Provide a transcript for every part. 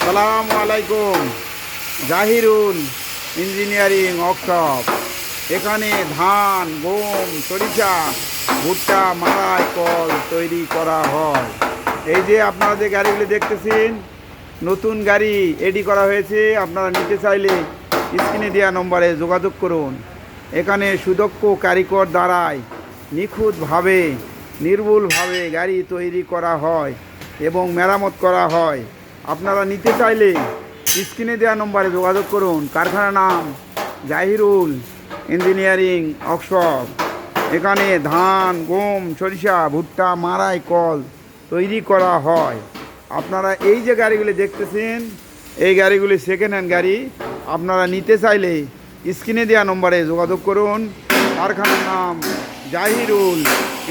সালামু আলাইকুম। Zahirul engineering workshop. এখানে ধান, গম, সরিষা, ভুট্টা, মাড়াই, কল তৈরি করা হয়। এই যে আপনারা যে গাড়িগুলি দেখতেছেন, নতুন গাড়ি রেডি করা হয়েছে। আপনারা নিতে চাইলে স্ক্রিনে দেওয়া নম্বরে যোগাযোগ করুন। এখানে সুদক্ষ কারিগর দ্বারাই নিখুঁতভাবে, নির্ভুলভাবে গাড়ি তৈরি করা হয় এবং মেরামত করা হয়। আপনারা নিতে চাইলে স্ক্রিনে দেওয়া নম্বরে যোগাযোগ করুন। কারখানার নাম জাহিরুল ইঞ্জিনিয়ারিং ওয়ার্কশপ। এখানে ধান, গম, সরিষা, ভুট্টা, মাড়াই, কল তৈরি করা হয়। আপনারা এই যে গাড়িগুলি দেখতেছেন, এই গাড়িগুলি সেকেন্ড হ্যান্ড গাড়ি। আপনারা নিতে চাইলে স্ক্রিনে দেওয়া নম্বরে যোগাযোগ করুন। কারখানার নাম জাহিরুল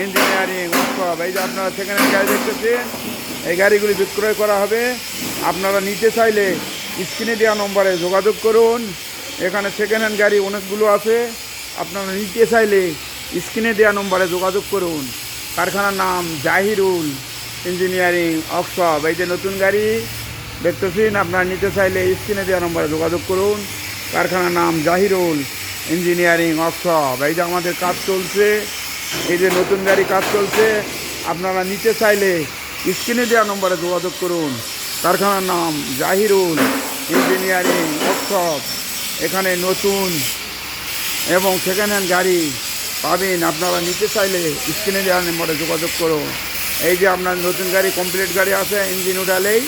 ইঞ্জিনিয়ারিং ওয়ার্কশপ। এই যে আপনারা সেকেন্ড হ্যান্ড গাড়ি দেখতেছেন, এই গাড়িগুলি বিক্রয় করা হবে। আপনারা নিতে চাইলে স্ক্রিনে দেওয়া নম্বরে যোগাযোগ করুন। এখানে সেকেন্ড হ্যান্ড গাড়ি অনেকগুলো আছে। আপনারা নিতে চাইলে স্ক্রিনে দেওয়া নম্বরে যোগাযোগ করুন। কারখানার নাম জাহিরুল ইঞ্জিনিয়ারিং ওয়ার্কশপ। এই যে নতুন গাড়ি দেখতেছেন, আপনারা নিতে চাইলে স্ক্রিনে দেওয়া নম্বরে যোগাযোগ করুন। কারখানার নাম জাহিরুল ইঞ্জিনিয়ারিং ওয়ার্কশপ। এই যে আমাদের কাজ চলছে, এই যে নতুন গাড়ি কাজ চলছে। আপনারা নিতে চাইলে স্ক্রিনে দেওয়া নম্বরে যোগাযোগ করুন। কারখানার নাম জাহিরুল ইঞ্জিনিয়ারিং ওয়ার্কশপ। এখানে নতুন এবং সেকেন্ড হ্যান্ড গাড়ি পাবেন। আপনারা নিতে চাইলে স্ক্রিনে দেওয়া নম্বরে যোগাযোগ করুন। এই যে আপনার নতুন গাড়ি, কমপ্লিট গাড়ি আছে, ইঞ্জিন উঠালেই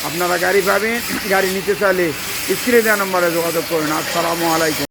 আপনারা গাড়ি পাবেন। গাড়ি নিতে চাইলে স্ক্রিনে দেওয়া নম্বরে যোগাযোগ করুন। আসসালামু আলাইকুম।